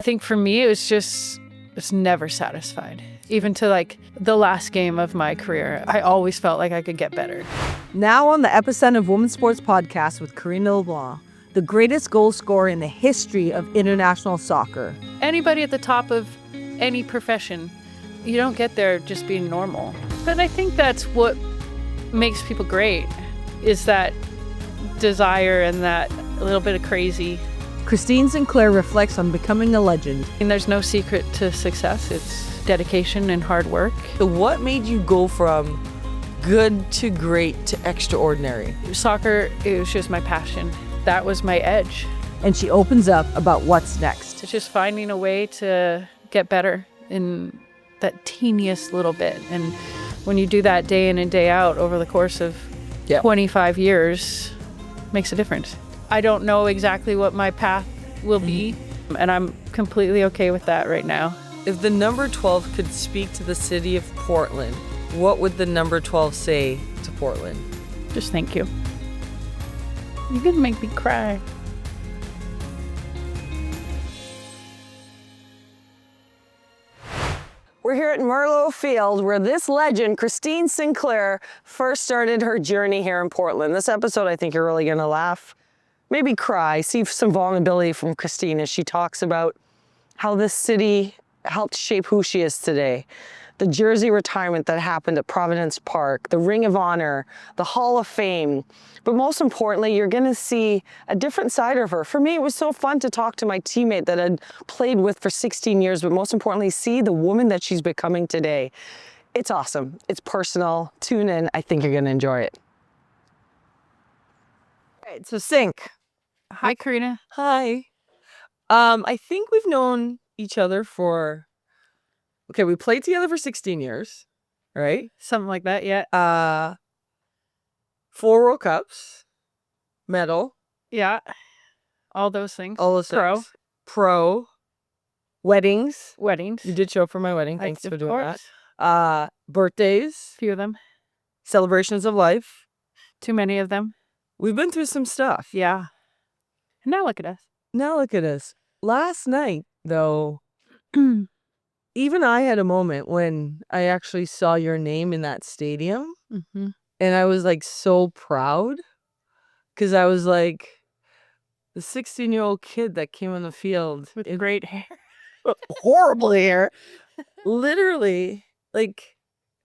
I think for me, it's never satisfied. Even to like the last game of my career, I always felt like I could get better. Now on the Epicenter of Women's Sports podcast with Karina LeBlanc, the greatest goal scorer in the history of international soccer. Anybody at the top of any profession, you don't get there just being normal. But I think that's what makes people great, is that desire and that little bit of crazy. Christine Sinclair reflects on becoming a legend. And there's no secret to success. It's dedication and hard work. So what made you go from good to great to extraordinary? Soccer, it was just my passion. That was my edge. And she opens up about what's next. It's just finding a way to get better in that teeniest little bit. And when you do that day in and day out over the course of 25 years, makes a difference. I don't know exactly what my path will be, and I'm completely okay with that right now. If the number 12 could speak to the city of Portland, what would the number 12 say to Portland? Just thank you. You're gonna make me cry. We're here at Merlot Field, where this legend, Christine Sinclair, first started her journey here in Portland. This episode, I think you're really gonna laugh, maybe cry, see some vulnerability from Christine as she talks about how this city helped shape who she is today. The jersey retirement that happened at Providence Park, the Ring of Honor, the Hall of Fame. But most importantly, you're gonna see a different side of her. For me, it was so fun to talk to my teammate that I'd played with for 16 years, but most importantly, see the woman that she's becoming today. It's awesome, it's personal. Tune in, I think you're gonna enjoy it. All right, so Sync. Hi, Karina. Hi. I think we've known each other for, we played together for 16 years, right? Something like that, yeah. 4 World Cups, medal. Yeah. All those things. All those Pro. things. Pro. Weddings. Weddings. You did show up for my wedding. Thanks Of for doing course. that. Birthdays. Few of them. Celebrations of life. Too many of them. We've been through some stuff. Yeah. And now look at us. Now look at us. Last night, though, even I had a moment when I actually saw your name in that stadium. Mm-hmm. And I was like so proud because I was like the 16-year-old kid that came on the field With great hair. horrible hair. Literally, like,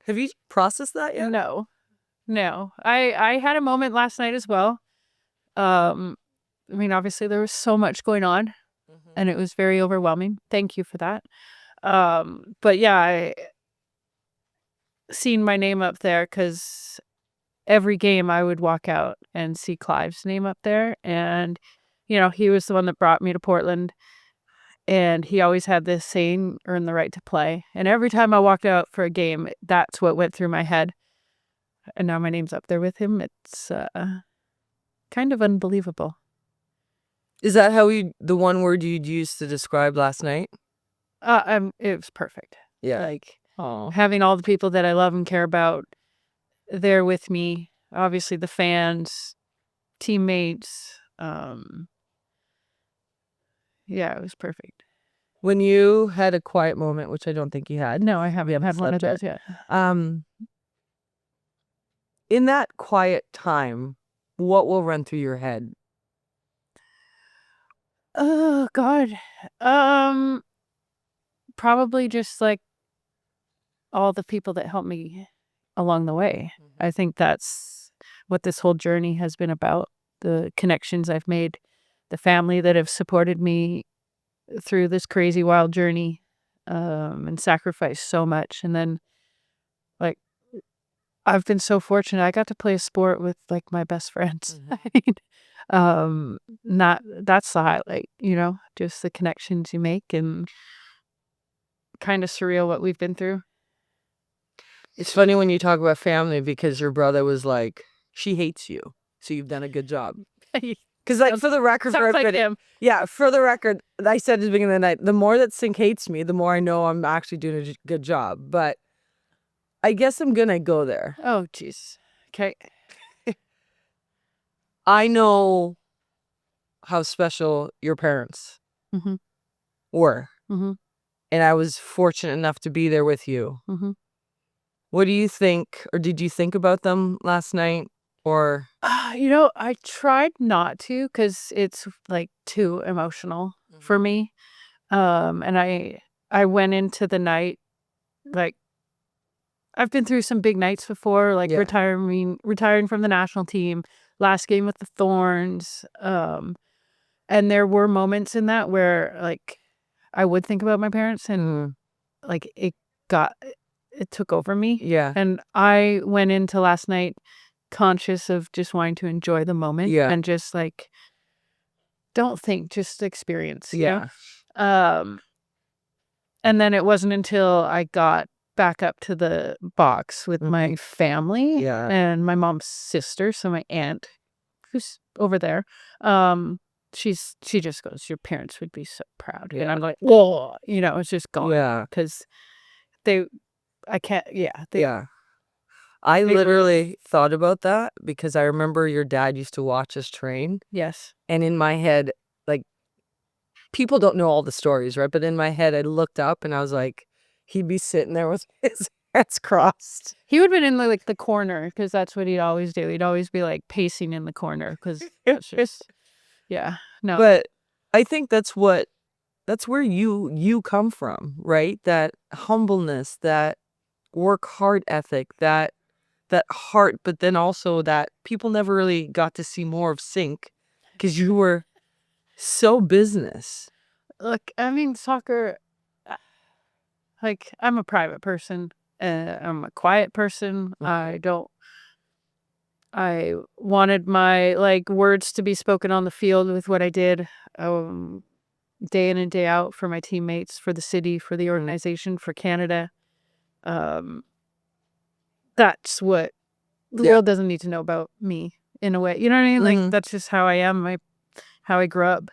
have you processed that yet? No. I had a moment last night as well. I mean, obviously there was so much going on and it was very overwhelming. Thank you for that. But yeah, I seen my name up there because every game I would walk out and see Clive's name up there. And, you know, he was the one that brought me to Portland. And he always had this saying, earn the right to play. And every time I walked out for a game, that's what went through my head. And now my name's up there with him. It's kind of unbelievable. Is that how the one word you'd use to describe last night? It was perfect. Yeah. Like having all the people that I love and care about there with me. Obviously the fans, teammates. Yeah, it was perfect. When you had a quiet moment, which I don't think you had. No, I haven't had one of those yet. In that quiet time, what will run through your head? Oh God. Probably just like all the people that helped me along the way. I think that's what this whole journey has been about. The connections I've made, the family that have supported me through this crazy wild journey, and sacrificed so much. And then like I've been so fortunate. I got to play a sport with like my best friends. I mean, that's the highlight, you know, just the connections you make, and kind of surreal what we've been through. It's funny when you talk about family because your brother was like, she hates you, so you've done a good job. Because like for the record, Sounds like him. Yeah, for the record, I said at the beginning of the night, the more that Sync hates me, the more I know I'm actually doing a good job. But I guess I'm gonna go there. Oh, jeez. Okay. I know how special your parents were. Mm-hmm. And I was fortunate enough to be there with you. Mm-hmm. What do you think, or did you think about them last night? Or I tried not to because it's like too emotional for me. And I went into the night like I've been through some big nights before, like Yeah. retiring from the national team, last game with the Thorns. And there were moments in that where like I would think about my parents and like it took over me. Yeah. And I went into last night conscious of just wanting to enjoy the moment Yeah. and just like don't think, just experience, Yeah. And then it wasn't until I got back up to the box with my family Yeah. and my mom's sister, so my aunt who's over there, she just goes, your parents would be so proud. And I'm like, whoa, it's just gone. Yeah. Because I can't, Yeah. I literally thought about that because I remember your dad used to watch us train. Yes. And in my head, like, people don't know all the stories, right? But in my head, I looked up and I was like, he'd be sitting there with his hands crossed. He would have been in the corner because that's what he'd always do. He'd always be like pacing in the corner because that's just, no. But I think that's where you come from, right? That humbleness, that work hard ethic, that heart, but then also that people never really got to see more of Sync because you were so business. Look, I mean, soccer, like, I'm a private person. I'm a quiet person. I wanted my, like, words to be spoken on the field with what I did day in and day out for my teammates, for the city, for the organization, for Canada. That's what the world doesn't need to know about me in a way. You know what I mean? Like, that's just how I am, how I grew up.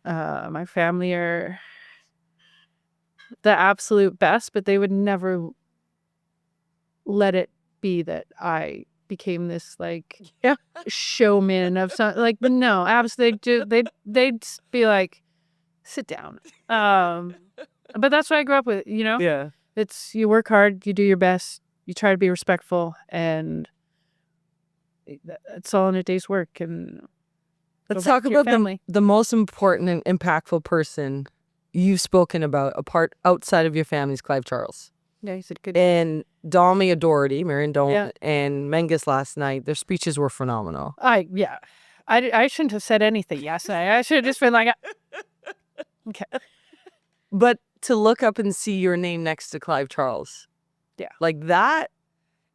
My family are the absolute best, but they would never let it be that I became this like showman of some, like, no, absolutely. They'd be like, sit down. But that's what I grew up with, Yeah. It's you work hard, you do your best, you try to be respectful, and it's all in a day's work. And Let's go back talk to your about family. the most important and impactful person you've spoken about apart outside of your family's Clive Charles. Yeah, he's a good. And Domi O'Doherty, Marion Dome, Yeah. and Menges last night, their speeches were phenomenal. I shouldn't have said anything yesterday. I should have just been like, okay. But to look up and see your name next to Clive Charles, like that,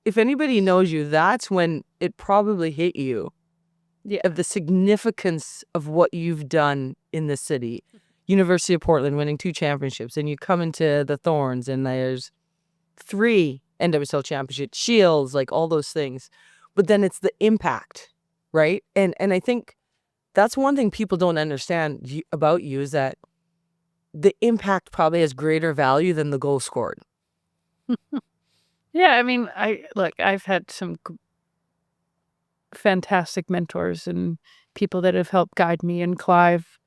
if anybody knows you, that's when it probably hit you of the significance of what you've done in the city. University of Portland winning 2 championships, and you come into the Thorns and there's 3 NWSL championship shields, like all those things. But then it's the impact, right? And I think that's one thing people don't understand about you is that the impact probably has greater value than the goal scored. Yeah, I mean, I've had some fantastic mentors and people that have helped guide me. And Clive,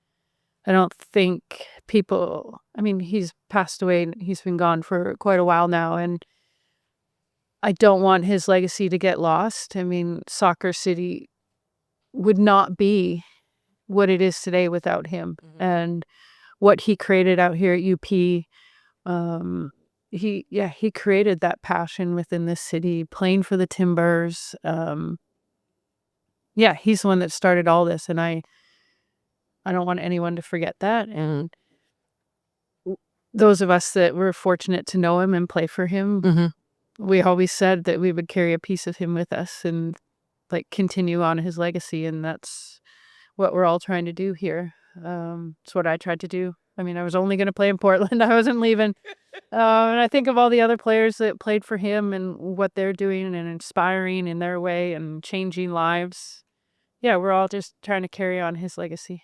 I don't think he's passed away and he's been gone for quite a while now. And I don't want his legacy to get lost. I mean, Soccer City would not be what it is today without him. And what he created out here at UP, he created that passion within this city, playing for the Timbers. He's the one that started all this, and I don't want anyone to forget that. And those of us that were fortunate to know him and play for him, we always said that we would carry a piece of him with us and like continue on his legacy, and that's what we're all trying to do here. It's what I tried to do. I mean, I was only going to play in Portland. I wasn't leaving. And I think of all the other players that played for him and what they're doing and inspiring in their way and changing lives. Yeah, we're all just trying to carry on his legacy.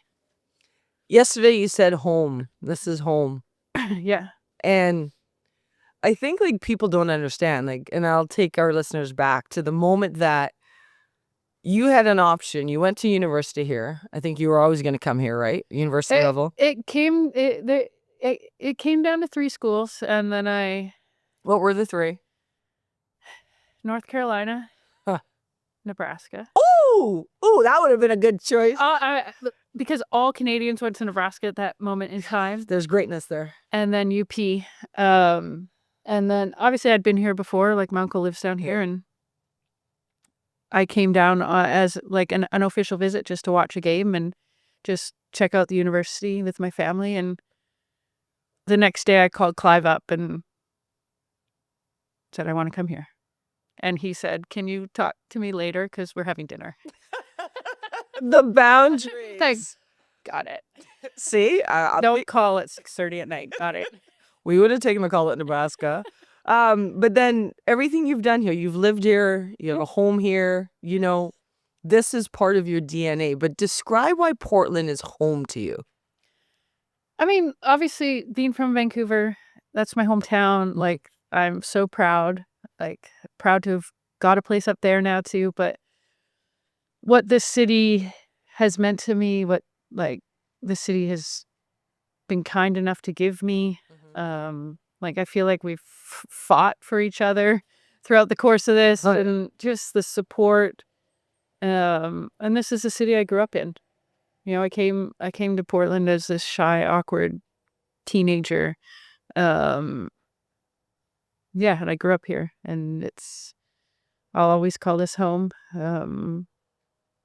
Yesterday you said home. This is home. Yeah. And I think like people don't understand, like, and I'll take our listeners back to the moment that you had an option. You went to university here. I think you were always going to come here, right? University level. It came down to 3 schools, and then What were the 3? North Carolina, Huh. Nebraska. Ooh, that would have been a good choice. Because all Canadians went to Nebraska at that moment in time. There's greatness there. And then UP. And then obviously I'd been here before, like my uncle lives down here, and I came down as like an unofficial visit just to watch a game and just check out the university with my family. And the next day I called Clive up and said, I want to come here. And he said, can you talk to me later? Because we're having dinner. The boundaries. Thanks. Got it. See? Don't call at 6:30 at night. Got it. We would have taken the call at Nebraska. But then everything you've done here, you've lived here, you have a home here, you know, this is part of your DNA. But describe why Portland is home to you. I mean, obviously, being from Vancouver, that's my hometown. Like, I'm so proud. Like, proud to have got a place up there now, too. But what this city has meant to me, what, like, the city has been kind enough to give me. Like, I feel like we've fought for each other throughout the course of this, and just the support. And this is the city I grew up in. You know, I came to Portland as this shy, awkward teenager. And I grew up here, and I'll always call this home.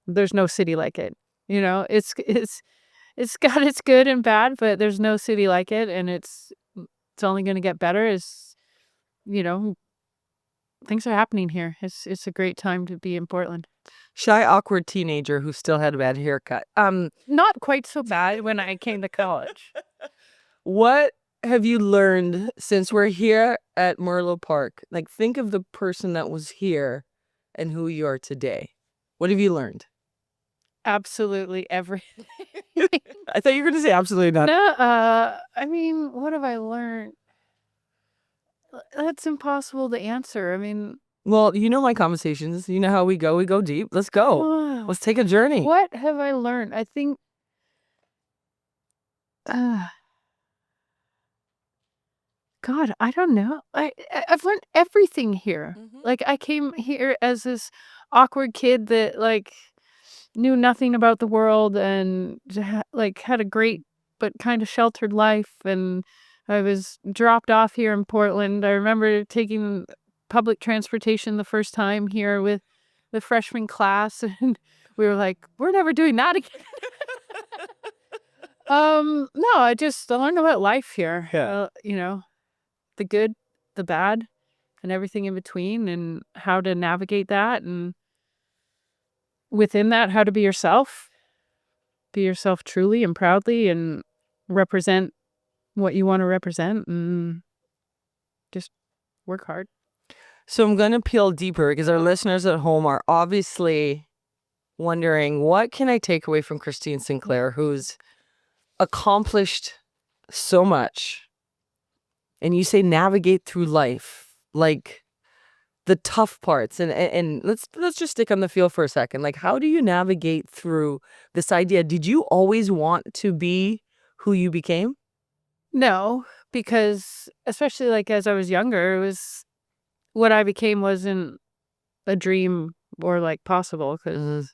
There's no city like it. You know, it's got its good and bad, but there's no city like it, and it's only going to get better as, you know, things are happening here. It's a great time to be in Portland. Shy, awkward teenager who still had a bad haircut. Not quite so bad when I came to college. What have you learned since we're here at Merlo Park? Like, think of the person that was here and who you are today. What have you learned? Absolutely everything. I thought you were going to say absolutely not. No, I mean, what have I learned? That's impossible to answer. I mean, Well, you know my conversations. You know how we go deep. Let's go. wow. Let's take a journey. What have I learned? I think God, I don't know. I've learned everything here. Like, I came here as this awkward kid that, like, knew nothing about the world and like had a great but kind of sheltered life, and I was dropped off here in Portland. I remember taking public transportation the first time here with the freshman class, and we were like, we're never doing that again. No, I learned about life here. Yeah. You know, the good, the bad, and everything in between, and how to navigate that, and within that, how to be yourself truly and proudly, and represent what you want to represent, and just work hard. So I'm going to peel deeper because our listeners at home are obviously wondering, what can I take away from Christine Sinclair, who's accomplished so much? And you say navigate through life, like the tough parts. And let's just stick on the field for a second. Like, how do you navigate through this idea? Did you always want to be who you became? No, because especially like as I was younger, it was what I became wasn't a dream or like possible, because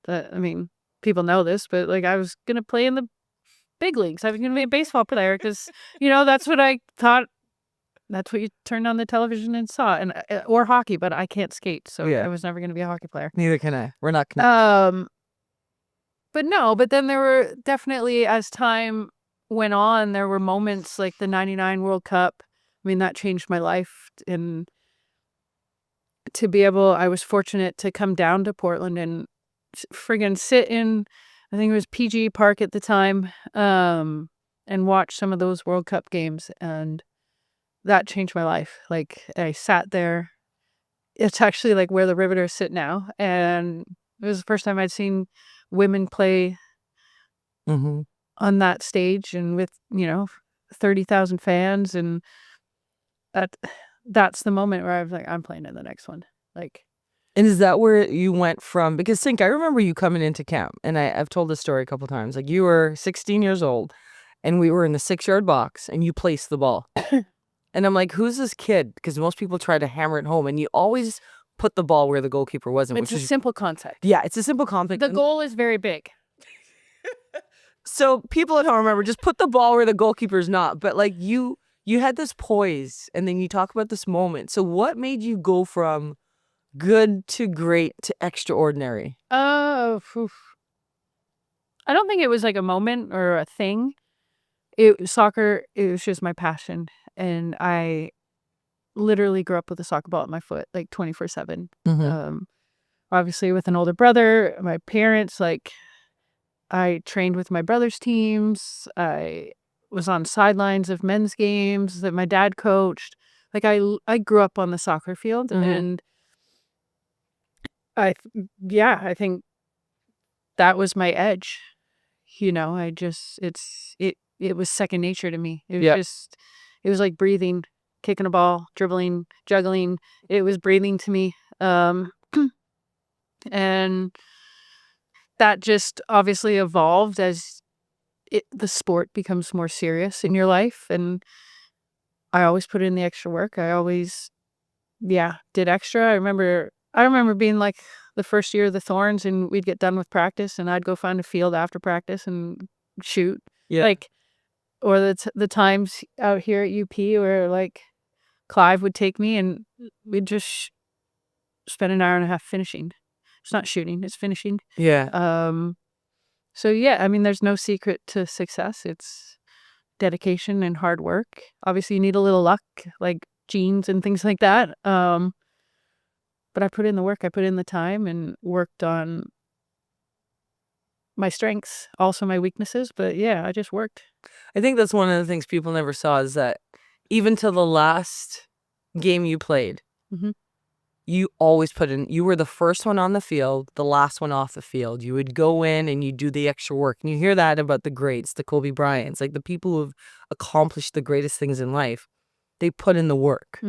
I mean, people know this, but like I was gonna play in the big leagues. I was gonna be a baseball player because, you know, that's what I thought. That's what you turned on the television and saw, and or hockey, but I can't skate, so Yeah. I was never gonna be a hockey player. Neither can I. We're not connected. But then there were definitely, as time went on, there were moments like the 99 World Cup. I mean, that changed my life. And I was fortunate to come down to Portland and friggin' sit in, I think it was PG Park at the time, and watch some of those World Cup games. And that changed my life. Like, I sat there. It's actually like where the Riveters sit now. And it was the first time I'd seen women play on that stage, and with, you know, 30,000 fans, and that's the moment where I was like, I'm playing in the next one. Like, And is that where you went from? Because I remember you coming into camp, and I've told this story a couple times. Like, you were 16 years old, and we were in the 6-yard box, and you placed the ball. And I'm like, who's this kid? Because most people try to hammer it home, and you always put the ball where the goalkeeper wasn't. It's a simple concept. Yeah, it's a simple concept. The goal is very big. So people at home, remember, just put the ball where the goalkeeper's not. But like you had this poise, and then you talk about this moment. So what made you go from good to great to extraordinary? I don't think it was like a moment or a thing. Soccer, it was just my passion. And I literally grew up with a soccer ball at my foot, like 24/7. Obviously with an older brother, my parents, like, I trained with my brother's teams. I was on sidelines of men's games that my dad coached. Like, I grew up on the soccer field, and I think that was my edge. I just, it was second nature to me. It was it was like breathing, kicking a ball, dribbling, juggling. It was breathing to me. And that just obviously evolved as the sport becomes more serious in your life. And I always put in the extra work. I always, did extra. I remember being like the first year of the Thorns, and we'd get done with practice, and I'd go find a field after practice and shoot. Yeah. Like, or the times out here at UP where like Clive would take me, and we'd just spend an hour and a half finishing. It's not shooting, it's finishing. Yeah. So yeah, I mean, there's no secret to success. It's dedication and hard work. Obviously, you need a little luck, like genes and things like that. But I put in the work, I put in the time, and worked on my strengths, also my weaknesses. But yeah, I just worked. I think that's one of the things people never saw, is that even till the last game you played, you always put in, you were the first one on the field, the last one off the field. You would go in and you do the extra work. And you hear that about the greats, the Kobe Bryants, like the people who've accomplished the greatest things in life. They put in the work.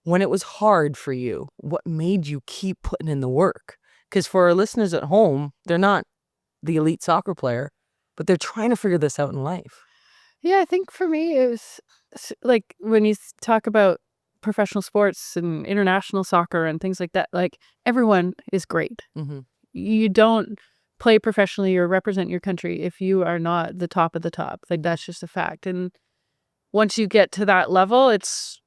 When it was hard for you, what made you keep putting in the work? Because for our listeners at home, they're not the elite soccer player, but they're trying to figure this out in life. Yeah, I think for me, it was like when you talk about professional sports and international soccer and things like that, like, everyone is great. You don't play professionally or represent your country if you are not the top of the top. Like, that's just a fact. And once you get to that level, it's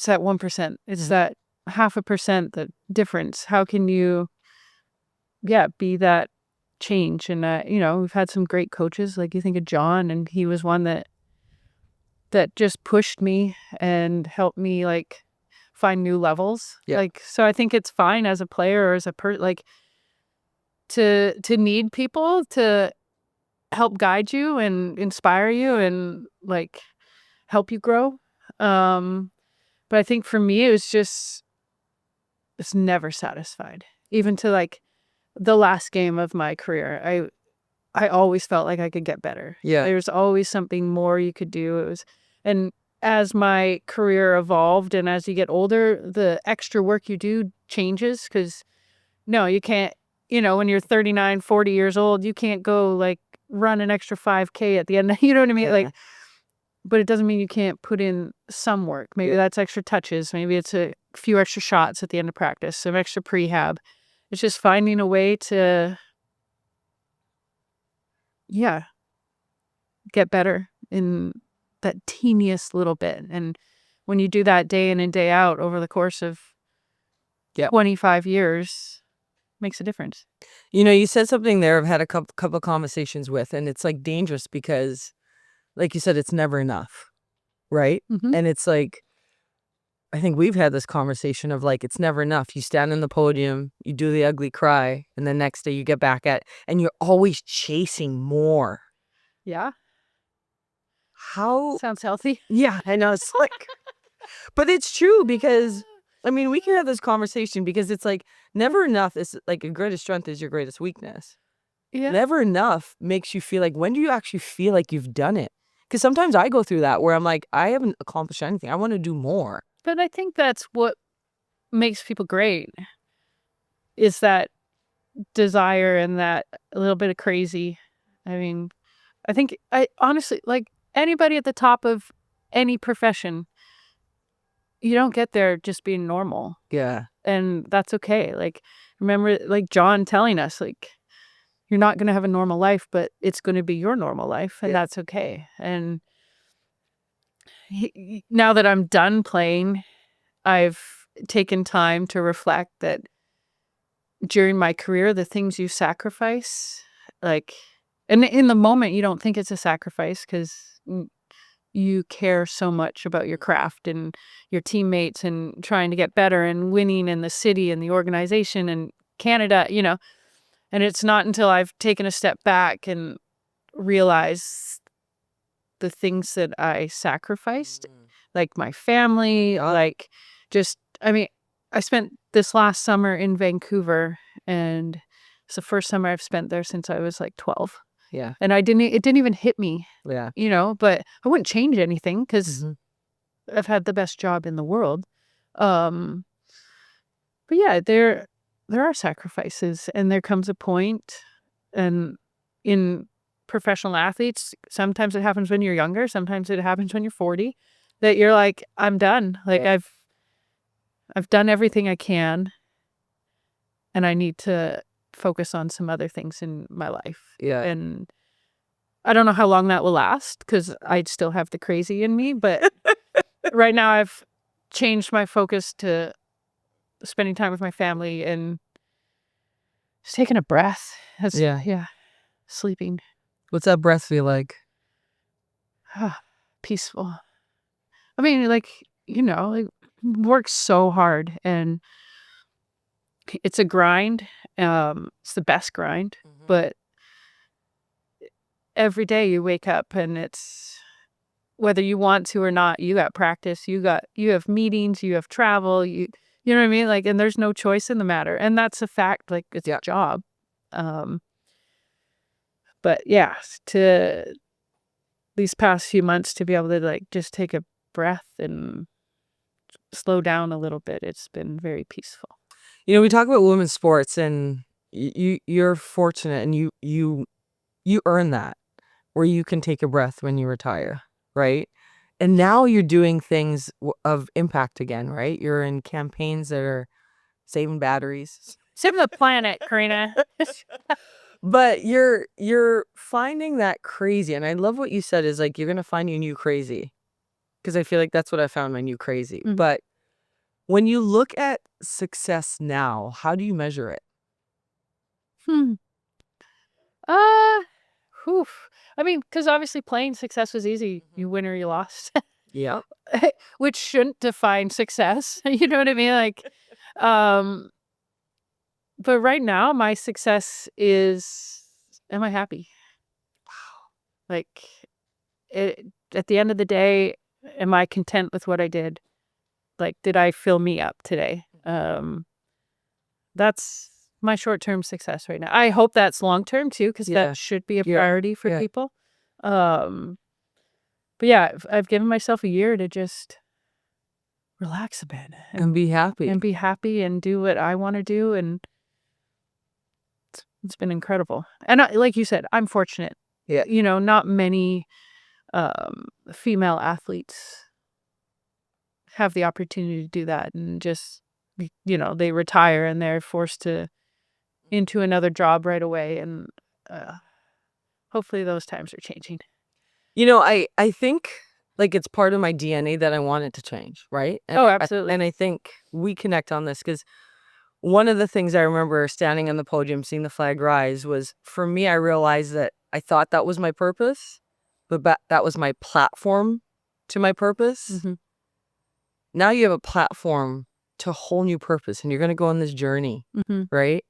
that 1%. It's that 0.5%, the difference. How can you, be that change? And, we've had some great coaches. Like, you think of John, and he was one that just pushed me and helped me, like, find new levels. Like, so I think it's fine as a player or as a like, to need people to help guide you and inspire you and, like, help you grow. But I think for me, it was just, it's never satisfied. Even to, like, the last game of my career, I always felt like I could get better. There's always something more you could do. And as my career evolved and as you get older, the extra work you do changes, because no, you can't, when you're 39, 40 years old, you can't go, like, run an extra 5K at the end. You know what I mean? Like, but it doesn't mean you can't put in some work. Maybe that's extra touches. Maybe it's a few extra shots at the end of practice, some extra prehab. It's just finding a way to, get better in that teeniest little bit. And when you do that day in and day out over the course of 25 years, makes a difference. You said something there I've had a couple of conversations with, and it's, like, dangerous because, like you said, it's never enough, right? And it's like, I think we've had this conversation of, like, it's never enough. You stand on the podium, you do the ugly cry, and the next day you get back at, and you're always chasing more. Yeah. How? Sounds healthy. Yeah, I know. It's like, but it's true, because, I mean, we can have this conversation because it's like, never enough is, like, your greatest strength is your greatest weakness. Never enough makes you feel like, when do you actually feel like you've done it? Because sometimes I go through that where I'm like, I haven't accomplished anything. I want to do more. But I think that's what makes people great is that desire and that a little bit of crazy. I mean, I think I honestly, like anybody at the top of any profession, you don't get there just being normal. Yeah. And that's okay. Like, remember, like John telling us, like, you're not going to have a normal life, but it's going to be your normal life, and that's okay. And now that I'm done playing, I've taken time to reflect that during my career, the things you sacrifice, like, and in the moment, you don't think it's a sacrifice because you care so much about your craft and your teammates and trying to get better and winning in the city and the organization and Canada, you know. And it's not until I've taken a step back and realized the things that I sacrificed, like my family, like just, I mean, I spent this last summer in Vancouver, and it's the first summer I've spent there since I was like 12. Yeah. And it didn't even hit me, Yeah. you know, but I wouldn't change anything because I've had the best job in the world. But yeah, there are sacrifices, and there comes a point, and in professional athletes, sometimes it happens when you're younger, sometimes it happens when you're 40, that you're like, I'm done. Like I've done everything I can, and I need to focus on some other things in my life. Yeah. And I don't know how long that will last because I'd still have the crazy in me, but right now I've changed my focus to spending time with my family and just taking a breath. Yeah. Sleeping. What's that breath feel like? Peaceful. I mean, like, you know, like work so hard, and it's a grind. It's the best grind, but every day you wake up and it's whether you want to or not, you got practice, you have meetings, you have travel, you know what I mean? Like, and there's no choice in the matter. And that's a fact, like it's a job. But yeah, to these past few months to be able to like just take a breath and slow down a little bit, it's been very peaceful. You know, we talk about women's sports, and you're fortunate, and you earn that where you can take a breath when you retire, right? And now you're doing things of impact again, right? You're in campaigns that are saving batteries. Saving the planet, Karina. But you're finding that crazy, and I love what you said is like you're gonna find your new crazy, because I feel like that's what I found my new crazy. But when you look at success now, how do you measure it? I mean, because obviously playing success was easy. You win or you lost. Yeah. Which shouldn't define success. You know what I mean? Like, but right now my success is, am I happy? Like, at the end of the day, am I content with what I did? Like, did I fill me up today? That's my short-term success right now. I hope that's long-term too, because that should be a priority for people. But yeah, I've given myself a year to just relax a bit And be happy. And do what I want to do, and it's been incredible. And like you said, I'm fortunate. Yeah. You know, not many female athletes have the opportunity to do that, and just, you know, they retire and they're forced into another job right away, and hopefully those times are changing. You know, I think like it's part of my DNA that I want it to change, right? And absolutely. And I think we connect on this because one of the things I remember standing on the podium, seeing the flag rise, was for me, I realized that I thought that was my purpose, but that was my platform to my purpose. Now you have a platform to a whole new purpose, and you're going to go on this journey, right?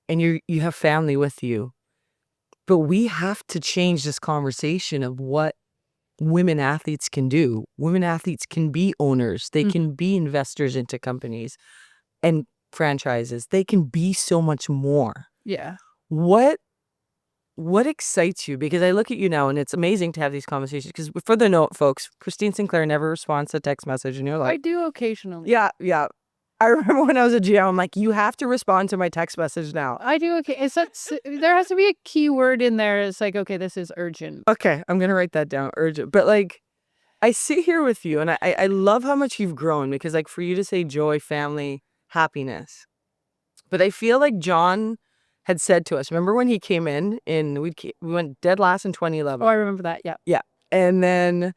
And you have family with you. But we have to change this conversation of what women athletes can do. Women athletes can be owners. They can be investors into companies and franchises. They can be so much more. Yeah. What excites you? Because I look at you now, and it's amazing to have these conversations. Because for the note, folks, Christine Sinclair never responds to text message, and you're like, I do occasionally. Yeah. I remember when I was a GM, I'm like, you have to respond to my text message now. I do. Okay. There has to be a key word in there. It's like, okay, this is urgent. Okay, I'm going to write that down, urgent. But like, I sit here with you and I love how much you've grown because like for you to say joy, family, happiness. But I feel like John had said to us, remember when he came in we went dead last in 2011. Oh, I remember that. Yeah. Yeah. And then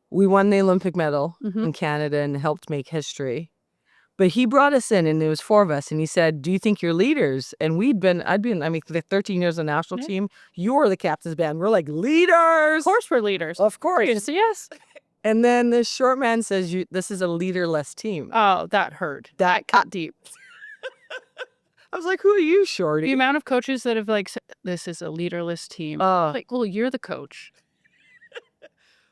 we won the Olympic medal Mhm. in Canada and helped make history. But he brought us in and there was 4 of us and he said, do you think you're leaders? And I'd been, I mean, for the 13 years on the national Yeah. team, you're the captain's band. We're like, leaders. Of course we're leaders. Of course. Yes. And then this short man says, this is a leaderless team. Oh, that hurt. That cut deep. I was like, who are you, Shorty? The amount of coaches that have like, said, this is a leaderless team. Like, well, you're the coach.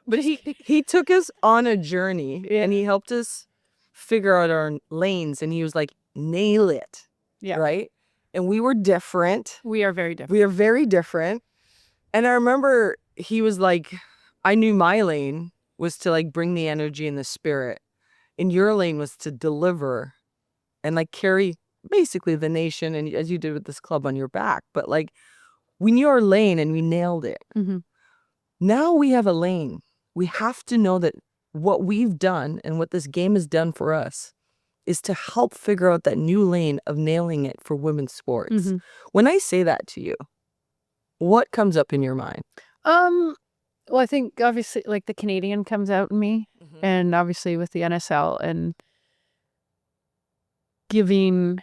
But he took us on a journey and he helped us figure out our lanes. And he was like, nail it. Yeah. Right? And we were different. We are very different. We are very different. And I remember he was like, I knew my lane was to like bring the energy and the spirit. And your lane was to deliver and like carry basically the nation and as you did with this club on your back. But like we knew our lane and we nailed it. Mm-hmm. Now we have a lane. We have to know that what we've done and what this game has done for us is to help figure out that new lane of nailing it for women's sports. Mm-hmm. When I say that to you, what comes up in your mind? Well, I think obviously like the Canadian comes out in me and obviously with the NSL and giving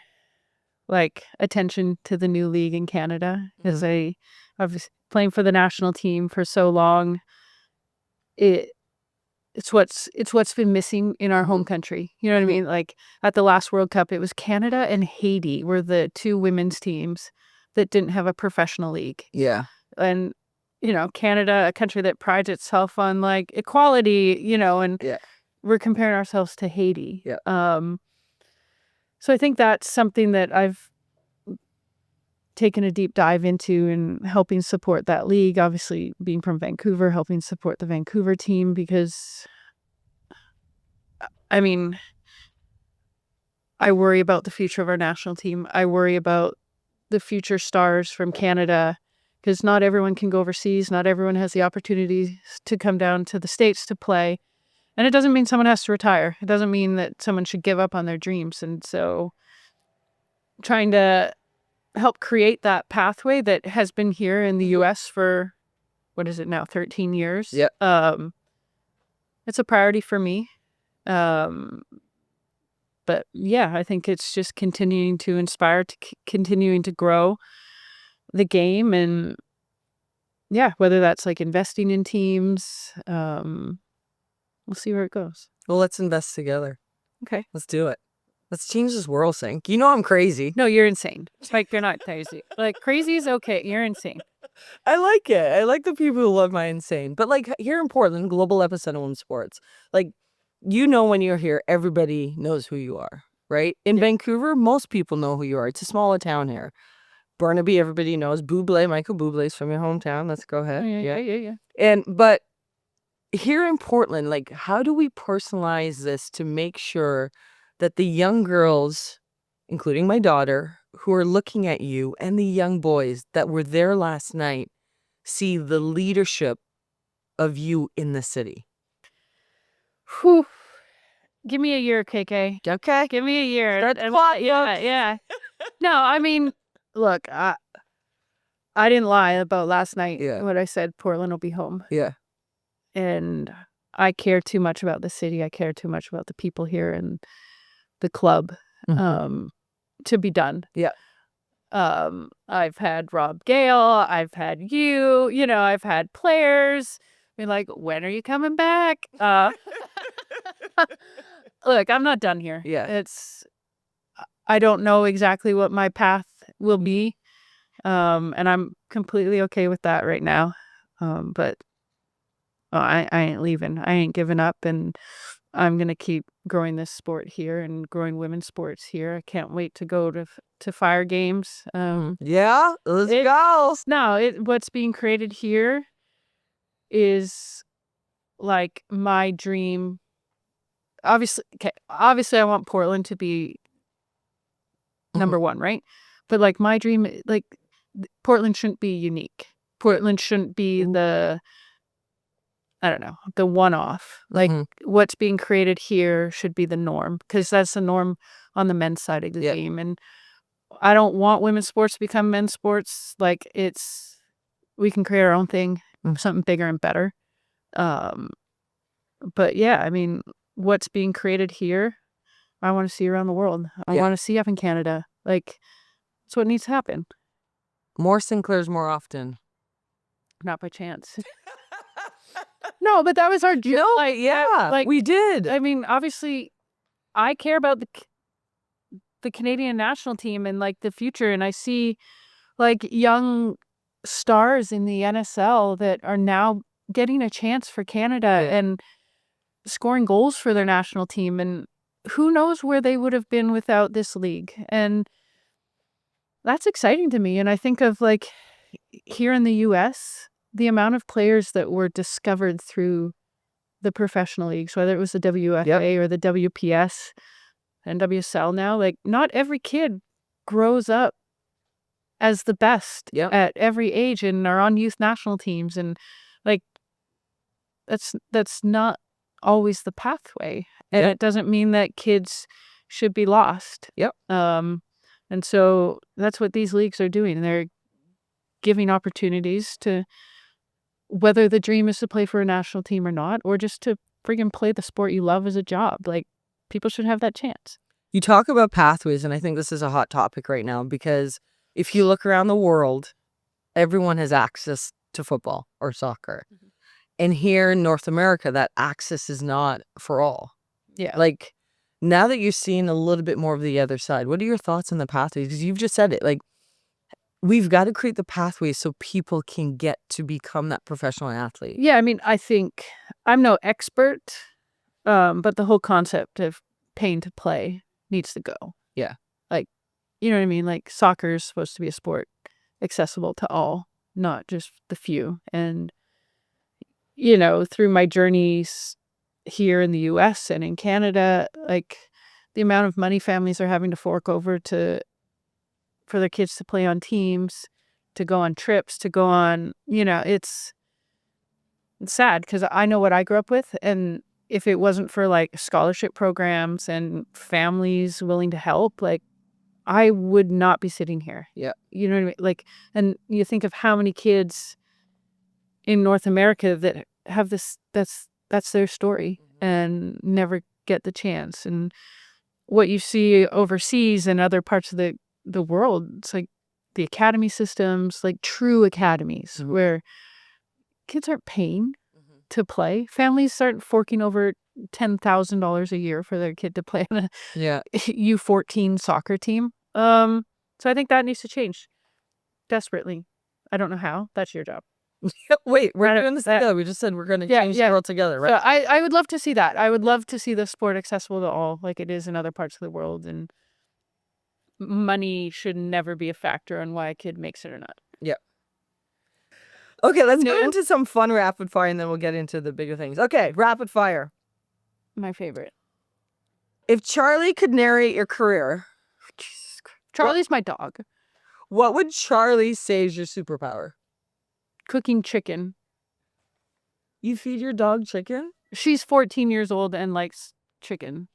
like attention to the new league in Canada because I was playing for the national team for so long. It's what's been missing in our home country. You know what I mean? Like at the last World Cup, it was Canada and Haiti were the 2 women's teams that didn't have a professional league. Yeah. And you know, Canada, a country that prides itself on like equality, you know, and we're comparing ourselves to Haiti. Yeah. So I think that's something that I've taken a deep dive into and helping support that league. Obviously, being from Vancouver, helping support the Vancouver team because, I mean, I worry about the future of our national team. I worry about the future stars from Canada. Because not everyone can go overseas. Not everyone has the opportunity to come down to the States to play. And it doesn't mean someone has to retire. It doesn't mean that someone should give up on their dreams. And so trying to help create that pathway that has been here in the U.S. for, what is it now, 13 years? Yep. It's a priority for me. But yeah, I think it's just continuing to inspire, continuing to grow the game and whether that's like investing in teams, we'll see where it goes. Well, let's invest together. Okay. Let's do it. Let's change this world, Sink. You know I'm crazy. No, you're insane. Like you're not crazy. Like crazy is okay. You're insane. I like it. I like the people who love my insane. But like here in Portland, global epicenter of women's sports, like you know when you're here, everybody knows who you are, right? In Vancouver, most people know who you are. It's a smaller town here. Burnaby, everybody knows. Bublé, Michael Bublé's from your hometown. Let's go ahead. Yeah. But here in Portland, like, how do we personalize this to make sure that the young girls, including my daughter, who are looking at you and the young boys that were there last night, see the leadership of you in the city? Whew. Give me a year, KK. Okay. Give me a year. Start the clock. Yeah. No, I mean, look, I didn't lie about last night when I said Portland will be home. Yeah. And I care too much about the city. I care too much about the people here and the club to be done. Yeah. I've had Rob Gale. I've had you. You know, I've had players be like, when are you coming back? Look, I'm not done here. Yeah. I don't know exactly what my path will be. And I'm completely okay with that right now. But I ain't leaving. I ain't giving up. And I'm going to keep growing this sport here and growing women's sports here. I can't wait to go to Fire Games. Yeah, let's go. No, what's being created here is like my dream. Obviously, I want Portland to be number one, right? But like my dream, like Portland shouldn't be unique. Portland shouldn't be the one-off. Like what's being created here should be the norm, because that's the norm on the men's side of the game. And I don't want women's sports to become men's sports. Like we can create our own thing, something bigger and better. But yeah, I mean, what's being created here, I want to see around the world. I want to see up in Canada. Like, that's what needs to happen. More Sinclairs more often. Not by chance. No, but that was our dream. No, like we did. I mean, obviously, I care about the Canadian national team and like the future, and I see like young stars in the NSL that are now getting a chance for Canada and scoring goals for their national team, and who knows where they would have been without this league. And that's exciting to me. And I think of like here in the US, the amount of players that were discovered through the professional leagues, whether it was the WFA or the WPS and WSL now, like not every kid grows up as the best at every age and are on youth national teams. And like, that's not always the pathway. And it doesn't mean that kids should be lost. And so that's what these leagues are doing. They're giving opportunities to, whether the dream is to play for a national team or not, or just to friggin' play the sport you love as a job. Like, people should have that chance. You talk about pathways, and I think this is a hot topic right now, because if you look around the world, everyone has access to football or soccer. And here in North America, that access is not for all. Like, now that you've seen a little bit more of the other side, what are your thoughts on the pathways? Because you've just said it, like, we've got to create the pathways so people can get to become that professional athlete. Yeah, I mean, I think I'm no expert, but the whole concept of paying to play needs to go. Like, you know what I mean? Like, soccer is supposed to be a sport accessible to all, not just the few. And, you know, through my journeys here in the US and in Canada, like, the amount of money families are having to fork over for their kids to play on teams, to go on trips, to go on, you know, it's sad, because I know what I grew up with. And if it wasn't for like scholarship programs and families willing to help, like, I would not be sitting here. You know what I mean? Like, and you think of how many kids in North America that have this, that's their story and never get the chance. And what you see overseas and other parts of the world, it's like the academy systems, like true academies where kids aren't paying to play. Families aren't forking over $10,000 a year for their kid to play on a U14 soccer team. So I think that needs to change desperately. I don't know how. That's your job. Wait, we're doing this together. We just said we're going to change the world together, right? So I would love to see that. I would love to see the sport accessible to all, like it is in other parts of the world. And money should never be a factor on why a kid makes it or not. Okay, let's go into some fun rapid fire, and then we'll get into the bigger things. Okay, rapid fire. My favorite. If Charlie could narrate your career, Charlie's my dog. What would Charlie say is your superpower? Cooking chicken. You feed your dog chicken? She's 14 years old and likes chicken.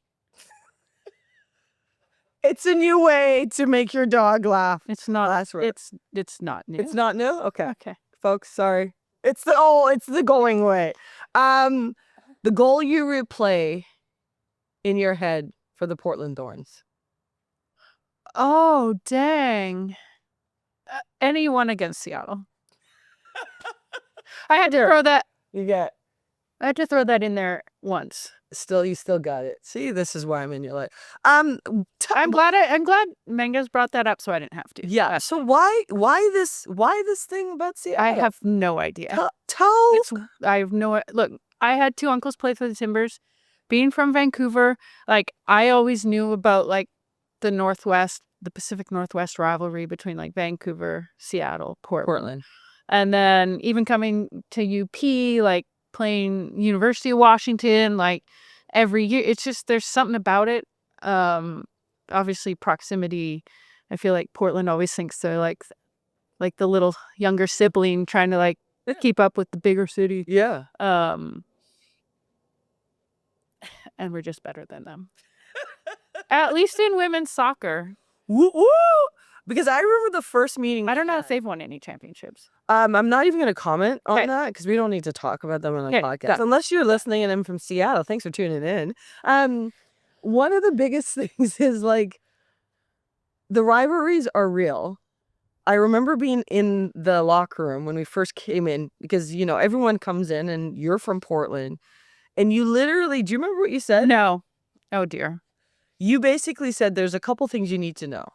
It's a new way to make your dog laugh. It's not. That's right. It's not new. It's not new? Okay. Okay. Folks, sorry. It's the going way. The goal you replay in your head for the Portland Thorns. Oh, dang. Anyone against Seattle. I had to throw that. I had to throw that in there once. You still got it. See, this is why I'm in your life. I'm glad Mangas brought that up, so I didn't have to. Yeah. So why this thing about Seattle? I have no idea. I have no. Look, I had two uncles play for the Timbers. Being from Vancouver, like, I always knew about like the Pacific Northwest rivalry between like Vancouver, Seattle, Portland. And then even coming to UP, like playing University of Washington, like every year, it's just, there's something about it. obviously proximity. I feel like Portland always thinks they're like the little younger sibling trying to like keep up with the bigger city. Yeah. And we're just better than them. At least in women's soccer. Woo woo! Because I remember the first meeting. I don't know if they've won any championships. I'm not even going to comment on Okay. that because we don't need to talk about them on the Okay, podcast. done. Unless you're listening and I'm from Seattle. Thanks for tuning in. One of the biggest things is like the rivalries are real. I remember being in the locker room when we first came in because, you know, everyone comes in and you're from Portland and you literally, do you remember what you said? No. Oh, dear. You basically said there's a couple things you need to know.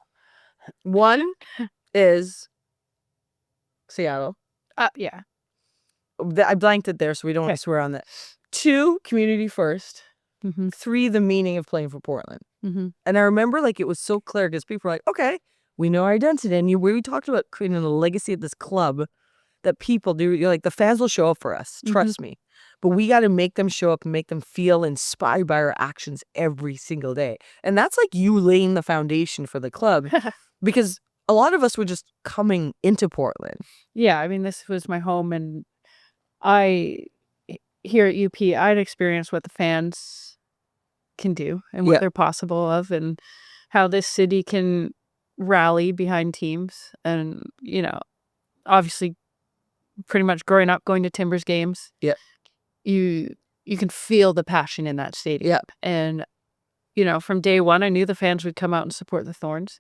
One is Seattle. Yeah. I blanked it there, so we don't want to swear on that. 2, community first. Mm-hmm. 3, the meaning of playing for Portland. Mm-hmm. And I remember like it was so clear because people were like, okay, we know our identity. And we talked about creating the legacy of this club that people do. You're like, the fans will show up for us. Trust me. But we got to make them show up and make them feel inspired by our actions every single day. And that's like you laying the foundation for the club because a lot of us were just coming into Portland. Yeah, I mean, this was my home, and here at UP, I'd experienced what the fans can do and what they're possible of, and how this city can rally behind teams. And, you know, obviously, pretty much growing up going to Timbers games, you can feel the passion in that stadium. And, you know, from day one, I knew the fans would come out and support the Thorns,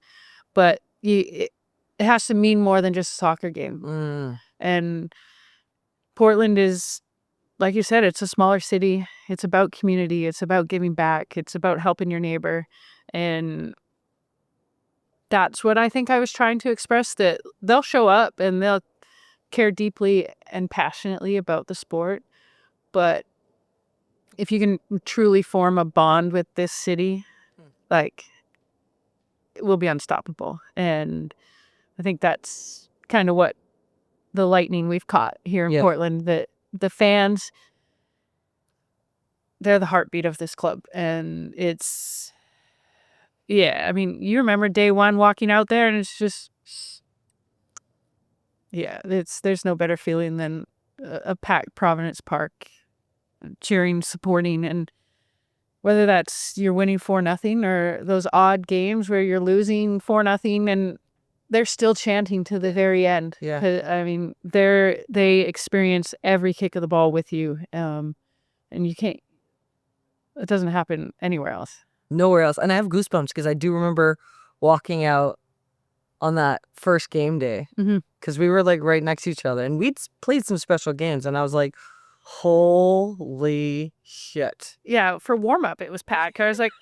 but it has to mean more than just a soccer game. And Portland is, like you said, it's a smaller city. It's about community. It's about giving back. It's about helping your neighbor. And that's what I think I was trying to express, that they'll show up and they'll care deeply and passionately about the sport. But if you can truly form a bond with this city, like, it will be unstoppable. And I think that's kind of what the lightning we've caught here in Portland, that the fans, they're the heartbeat of this club. And it's, I mean, you remember day one walking out there and it's just, there's no better feeling than a packed Providence Park, cheering, supporting. And whether that's you're winning 4-0 or those odd games where you're losing 4-0 and they're still chanting to the very end. I mean, they experience every kick of the ball with you. And it doesn't happen anywhere else. Nowhere else. And I have goosebumps because I do remember walking out on that first game day because we were like right next to each other and we'd played some special games and I was like, holy shit. Yeah, for warm-up it was packed. I was like,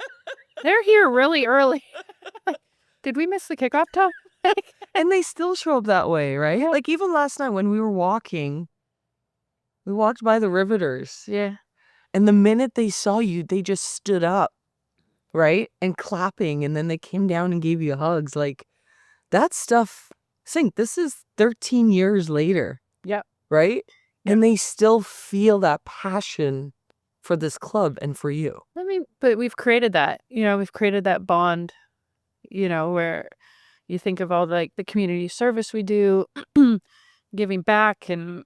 they're here really early. Did we miss the kickoff time? And they still show up that way, right? Like even last night when we were walking, we walked by the Riveters. Yeah. And the minute they saw you, they just stood up, right? And clapping. And then they came down and gave you hugs. Like that stuff, this is 13 years later. Yep. Right? Yep. And they still feel that passion for this club and for you. I mean, but we've created that, we've created that bond, where you think of all the community service we do, giving back. And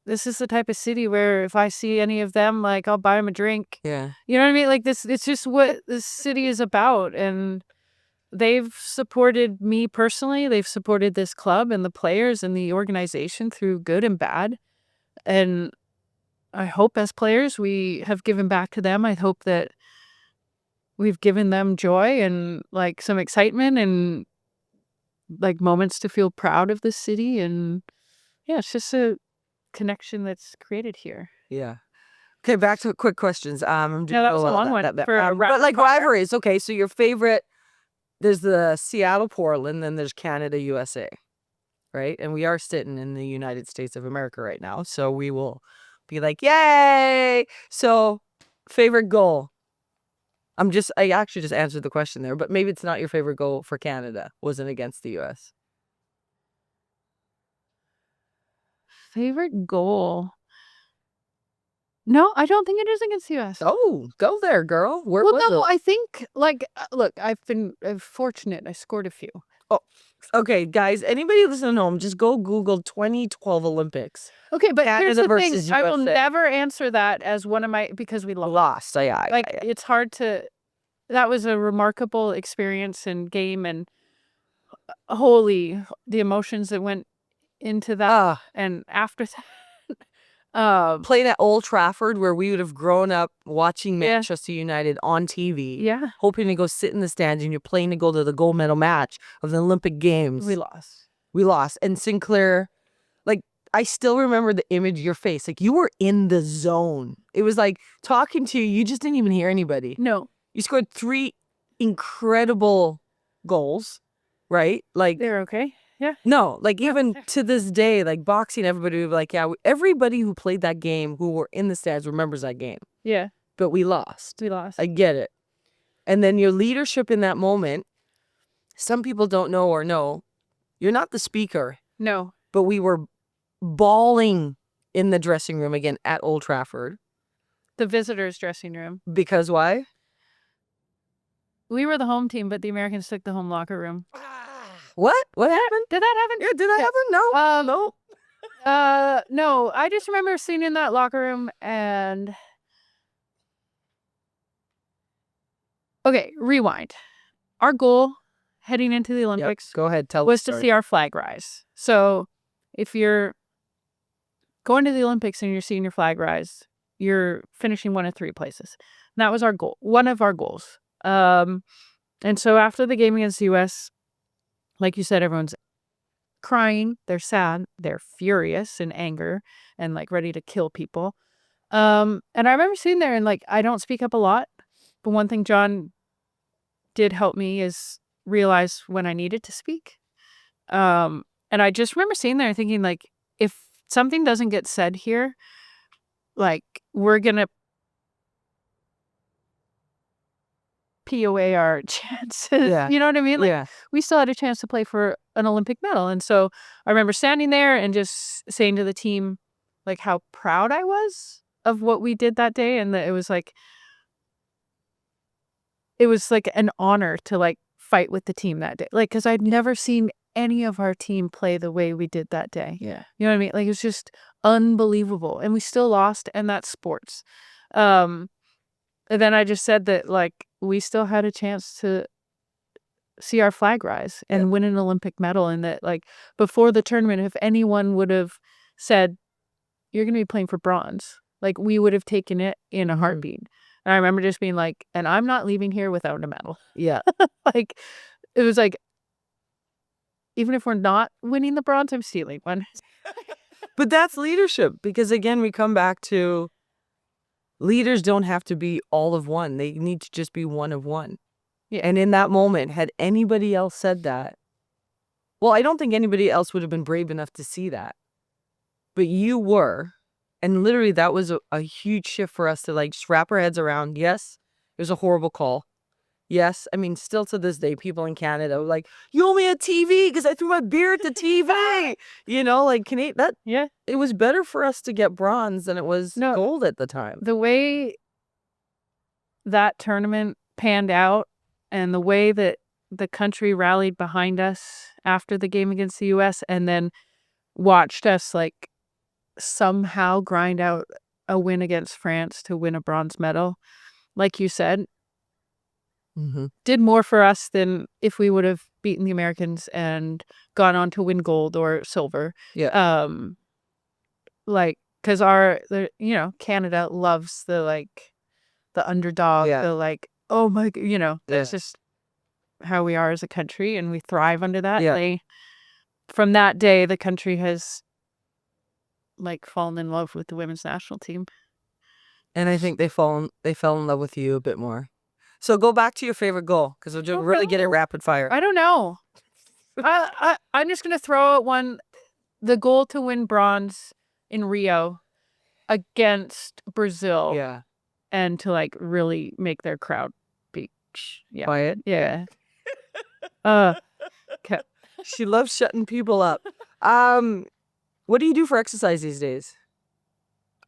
this is the type of city where if I see any of them, like, I'll buy them a drink. Yeah. You know what I mean? Like this, it's just what this city is about. And they've supported me personally. They've supported this club and the players and the organization through good and bad. And I hope as players we have given back to them. I hope that we've given them joy and like some excitement and like moments to feel proud of the city. And it's just a connection that's created here. Yeah. Okay, back to quick questions. That was a long one. But like rivalries. Okay, so your favorite, there's the Seattle Portland, then there's Canada USA, right? And we are sitting in the United States of America right now, so we will be like, yay! So, favorite goal. I actually just answered the question there, but maybe it's not your favorite goal for Canada. Wasn't against the US. Favorite goal. No, I don't think it is against the U.S. Oh, go there, girl. Where Well, was no, it? I think, like, look, I've been fortunate. I scored a few. Oh, okay, guys. Anybody listening at home, just go Google 2012 Olympics. Okay, but here's Canada the thing. versus I will USA. never answer that as one of my, because we lost. Lost. Like, it's hard to, that was a remarkable experience and game, and holy, the emotions that went into that. And after that, playing at Old Trafford, where we would have grown up watching Yeah. Manchester United on TV, yeah, hoping to go sit in the stands, and you're playing to go to the gold medal match of the Olympic Games. we lost. We lost. And Sinclair, like, I still remember the image of your face. Like, you were in the zone. It was like talking to you, you just didn't even hear anybody. No, You scored 3 incredible goals, right? Like, they're okay. Yeah. no, like, even to this day, like, boxing, everybody would be like, yeah, everybody who played that game, who were in the stands, remembers that game. Yeah, But we lost. we lost. I get it. And then your leadership in that moment, some people don't know or know, you're not the speaker, No. but we were bawling in the dressing room again at Old Trafford. The visitors' dressing room. Because why? We were the home team, but the Americans took the home locker room. What? What happened? Did that happen? Yeah, did that happen? No. No. No. I just remember sitting in that locker room and. Okay, rewind. Our goal heading into the Yep. Olympics Go ahead. Tell was the to story. see our flag rise. So if you're going to the Olympics and you're seeing your flag rise, you're finishing one of 3 places. And that was our goal. One of our goals. And so after the game against the U.S., like you said, everyone's crying. They're sad. They're furious in anger and like ready to kill people. And I remember sitting there and like, I don't speak up a lot, but one thing John did help me is realize when I needed to speak. And I just remember sitting there thinking like, if something doesn't get said here, like we're going to POA our chances. Yeah. You know what I mean? Like, Yeah. we still had a chance to play for an Olympic medal. And so I remember standing there and just saying to the team, like, how proud I was of what we did that day. And that it was like an honor to like fight with the team that day. Like, because I'd never seen any of our team play the way we did that day. Yeah. You know what I mean? Like, it was just unbelievable. And we still lost, and that's sports. And then I just said that, like, we still had a chance to see our flag rise and win an Olympic medal. And that, like, before the tournament, if anyone would have said, you're going to be playing for bronze, like, we would have taken it in a heartbeat. And I remember just being like, and I'm not leaving here without a medal. Yeah. Like, it was like, even if we're not winning the bronze, I'm stealing one. But that's leadership, because again, we come back to leaders don't have to be all of one. They need to just be one of one. Yeah. And in that moment, had anybody else said that, well, I don't think anybody else would have been brave enough to see that. But you were. And literally, that was a huge shift for us to like just wrap our heads around. Yes, it was a horrible call. Yes, I mean, still to this day, people in Canada are like, you owe me a TV because I threw my beer at the TV. You know, like, Yeah. it was better for us to get bronze than it was gold at the time. The way that tournament panned out and the way that the country rallied behind us after the game against the U.S. and then watched us like somehow grind out a win against France to win a bronze medal, like you said, did more for us than if we would have beaten the Americans and gone on to win gold or silver. Yeah. Like, because Canada loves the underdog, the like, oh my, that's just how we are as a country, and we thrive under that. Yeah. From that day, the country has like fallen in love with the women's national team. And I think they fell in love with you a bit more. So go back to your favorite goal, because we'll just really get it rapid fire. I don't know. I'm just going to throw out one. The goal to win bronze in Rio against Brazil. Yeah. And to like really make their crowd be Quiet. Yeah. Okay. She loves shutting people up. What do you do for exercise these days?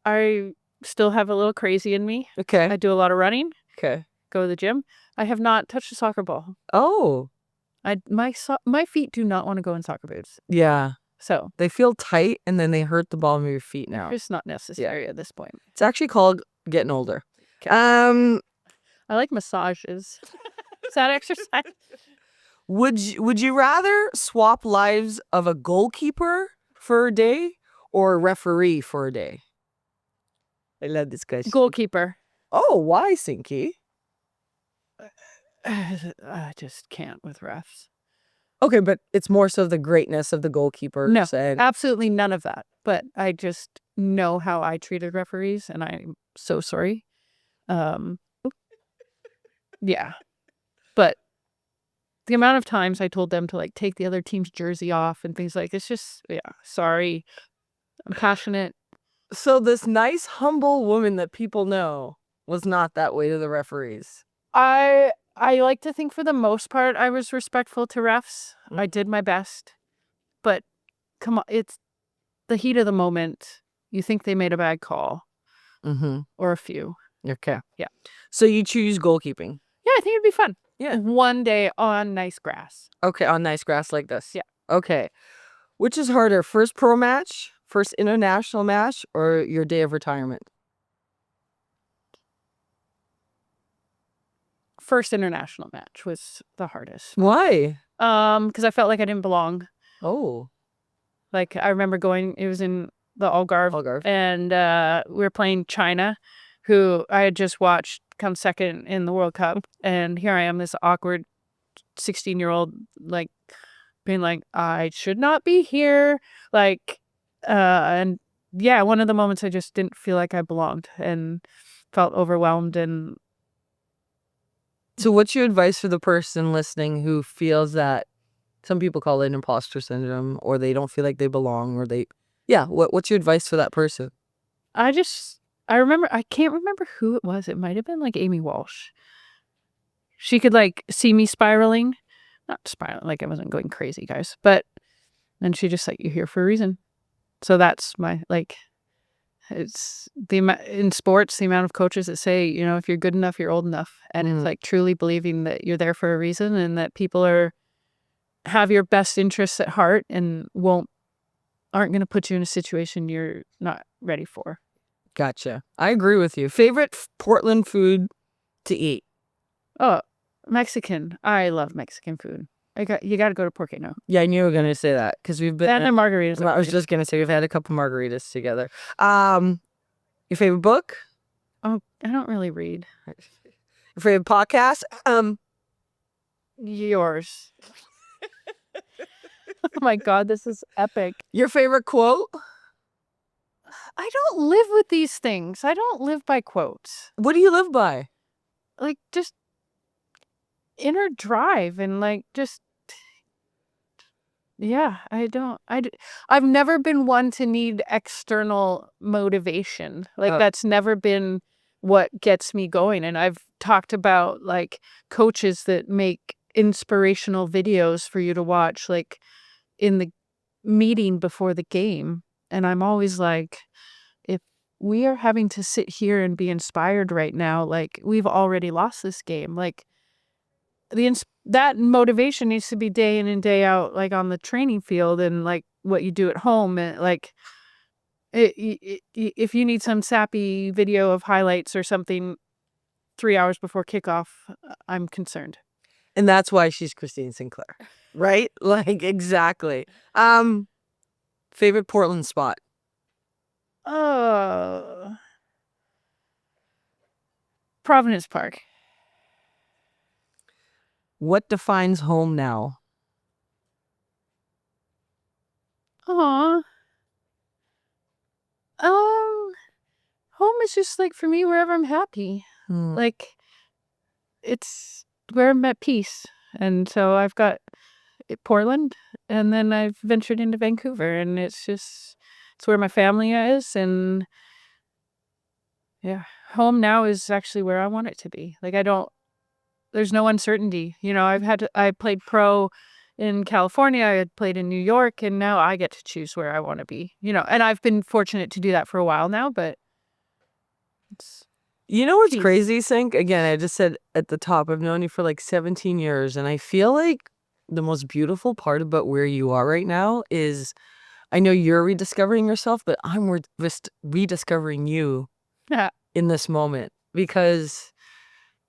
I still have a little crazy in me. Okay. I do a lot of running, Okay. go to the gym. I have not touched a soccer ball. Oh. My feet do not want to go in soccer boots. Yeah. So They feel tight and then they hurt the bottom of your feet now. it's not necessary at this point. It's actually called getting older. Okay. Um, I like massages. Is that exercise? would you rather swap lives of a goalkeeper for a day or a referee for a day? I love this question. Goalkeeper. Oh, why, Sinky? I just can't with refs. Okay, but it's more so the greatness of the goalkeeper. No, and absolutely none of that. But I just know how I treated referees, and I'm so sorry. Yeah. But the amount of times I told them to like take the other team's jersey off and things like it's just sorry. I'm passionate. So this nice, humble woman that people know was not that way to the referees. I like to think for the most part I was respectful to refs. I did my best. But come on, it's the heat of the moment. You think they made a bad call. Mm-hmm. Or a few. Okay. Yeah. So you choose goalkeeping. Yeah, I think it'd be fun. Yeah. One day on nice grass. Okay, on nice grass like this. Yeah. Okay. Which is harder, first pro match, first international match, or your day of retirement? First international match was the hardest. Why? Because I felt like I didn't belong. Oh. Like I remember going, it was in the Algarve. And we were playing China, who I had just watched come second in the World Cup. And here I am, this awkward 16-year-old, like being like, I should not be here. Like, and yeah, one of the moments I just didn't feel like I belonged and felt overwhelmed. And so what's your advice for the person listening who feels that some people call it imposter syndrome, or they don't feel like they belong, or what's your advice for that person? I can't remember who it was. It might have been like Amy Walsh. She could like see me spiraling, not spiraling, like I wasn't going crazy, guys, but then she just like, you're here for a reason. So that's my, like, it's in sports, the amount of coaches that say, you know, if you're good enough, you're old enough. And it's like truly believing that you're there for a reason and that people have your best interests at heart and aren't going to put you in a situation you're not ready for. Gotcha. I agree with you. Favorite Portland food to eat? Oh, Mexican. I love Mexican food. You got to go to Porque No. Yeah, I knew you were going to say that because we've been... And the margaritas. I was just going to say we've had a couple margaritas together. Your favorite book? Oh, I don't really read. Your favorite podcast? Yours. Oh my God, this is epic. Your favorite quote? I don't live with these things. I don't live by quotes. What do you live by? Like just inner drive and like just, yeah, I've never been one to need external motivation. Like that's never been what gets me going. And I've talked about like coaches that make inspirational videos for you to watch, like in the meeting before the game. And I'm always like, if we are having to sit here and be inspired right now, like we've already lost this game. Like that motivation needs to be day in and day out, like on the training field and like what you do at home. And like if you need some sappy video of highlights or something 3 hours before kickoff, I'm concerned. And that's why she's Christine Sinclair, right? Like, exactly. Favorite Portland spot? Providence Park. What defines home now? Home is just like for me wherever I'm happy. Like it's where I'm at peace. And so I've got Portland and then I've ventured into Vancouver and it's where my family is. And yeah, home now is actually where I want it to be. Like there's no uncertainty. You know, I played pro in California, I had played in New York, and now I get to choose where I want to be, you know, and I've been fortunate to do that for a while now, but You know what's Peace. crazy, Sink? Again, I just said at the top, I've known you for like 17 years, and I feel like the most beautiful part about where you are right now is I know you're rediscovering yourself, but I'm just rediscovering you in this moment because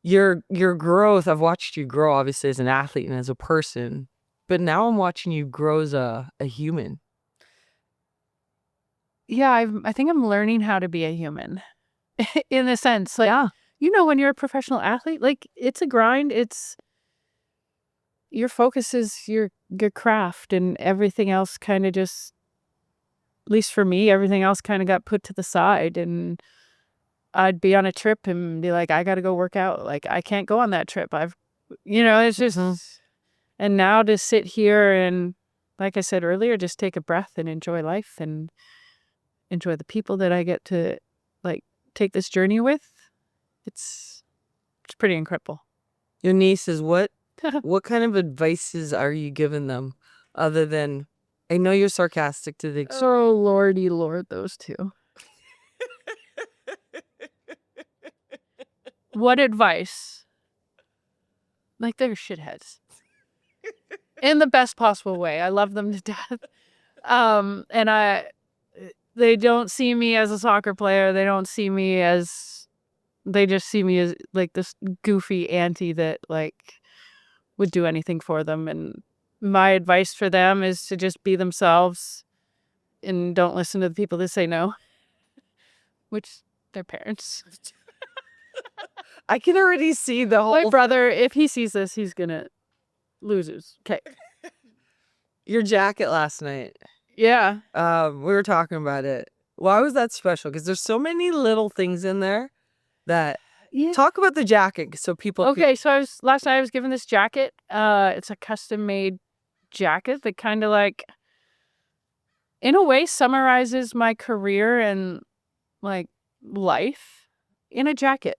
your growth, I've watched you grow obviously as an athlete and as a person, but now I'm watching you grow as a human. Yeah, I think I'm learning how to be a human in a sense. Like, Yeah. you know, when you're a professional athlete, like it's a grind. It's your focus is your craft, and everything else kind of just, at least for me, everything else kind of got put to the side. And I'd be on a trip and be like, I got to go work out. Like, I can't go on that trip. It's just, and now to sit here and, like I said earlier, just take a breath and enjoy life and enjoy the people that I get to like take this journey with. It's pretty incredible. Your nieces, what kind of advices are you giving them other than, I know you're sarcastic to the Oh, lordy lord, those two. What advice? Like, they're shitheads. In the best possible way. I love them to death. And they don't see me as a soccer player. They don't see me as, they just see me as like this goofy auntie that like would do anything for them. And my advice for them is to just be themselves and don't listen to the people that say no, which their parents. I can already see the whole My brother, if he sees this, he's gonna lose his. Okay. your jacket last night. Yeah. We were talking about it. Why was that special? Because there's so many little things in there that talk about the jacket so people Okay, so last night I was given this jacket. It's a custom made jacket that kind of like, in a way, summarizes my career and like life in a jacket.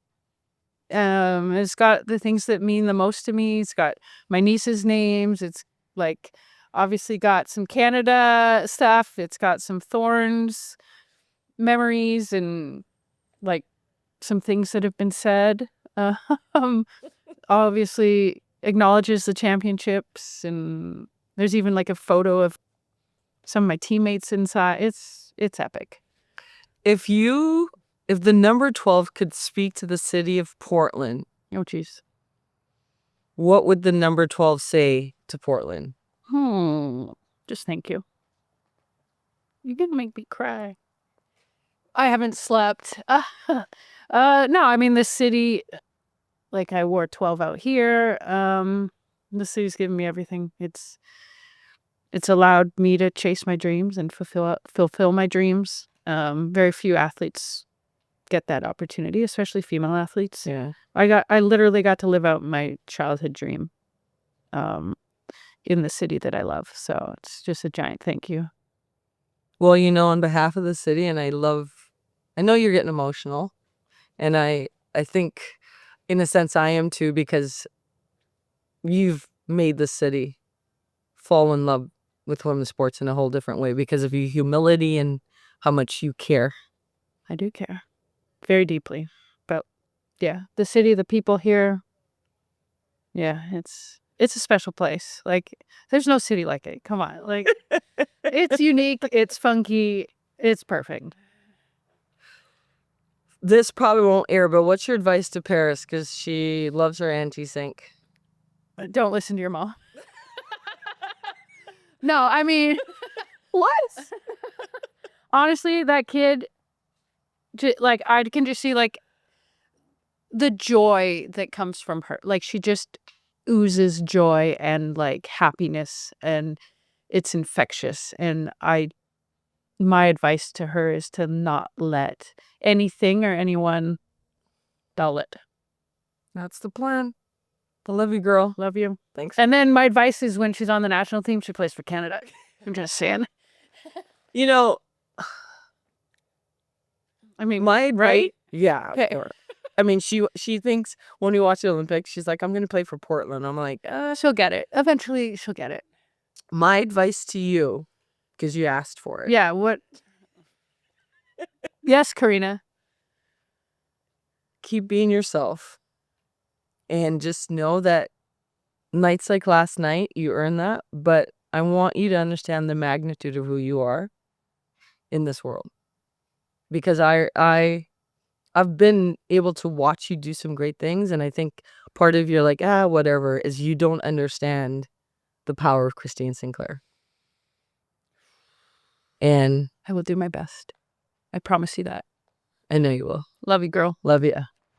It's got the things that mean the most to me. It's got my niece's names. It's like obviously got some Canada stuff. It's got some Thorns memories and like some things that have been said. Obviously acknowledges the championships, and there's even like a photo of some of my teammates inside. It's epic. If the number 12 could speak to the city of Portland, Oh, geez. what would the number 12 say to Portland? Just thank you. You're gonna make me cry. I haven't slept. No, I mean, the city, like I wore 12 out here. The city's given me everything. It's allowed me to chase my dreams and fulfill my dreams. Very few athletes get that opportunity, especially female athletes. Yeah. I literally got to live out my childhood dream in the city that I love. So it's just a giant thank you. Well, on behalf of the city, and I know you're getting emotional, and I think in a sense I am too, because you've made the city fall in love with women's sports in a whole different way because of your humility and how much you care. I do care very deeply. But yeah, the city, the people here, yeah, it's a special place. Like, there's no city like it. Come on. Like, it's unique, it's funky, it's perfect. This probably won't air, but what's your advice to Paris? Because she loves her anti-sync. Don't listen to your mom. No, I mean, what? Honestly, that kid, like, I can just see, like, the joy that comes from her. Like, she just oozes joy and, like, happiness, and it's infectious. And my advice to her is to not let anything or anyone dull it. That's the plan. I love you, girl. Love you. Thanks. And then my advice is when she's on the national team, she plays for Canada. I'm just saying. I mean, my right? Yeah. Okay. Sure. I mean, she thinks when we watch the Olympics, she's like, I'm going to play for Portland. I'm like, She'll get it. Eventually, she'll get it. my advice to you, because you asked for it. Yeah, what? Yes, Karina. keep being yourself. And just know that nights like last night, you earn that. But I want you to understand the magnitude of who you are in this world. Because I've been able to watch you do some great things. And I think part of your like, whatever, is you don't understand the power of Christine Sinclair. And I will do my best. I promise you that. I know you will. Love you, girl. Love you.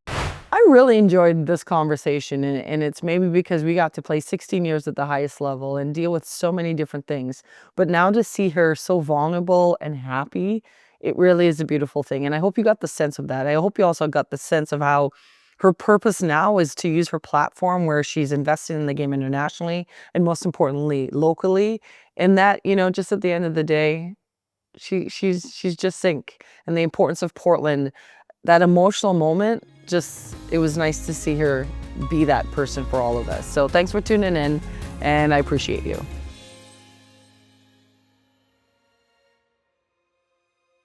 I really enjoyed this conversation, and it's maybe because we got to play 16 years at the highest level and deal with so many different things. But now to see her so vulnerable and happy, it really is a beautiful thing. And I hope you got the sense of that. I hope you also got the sense of how her purpose now is to use her platform where she's invested in the game internationally and most importantly, locally. And that, just at the end of the day, she's just Sink. And the importance of Portland, that emotional moment, it was nice to see her be that person for all of us. So thanks for tuning in, and I appreciate you.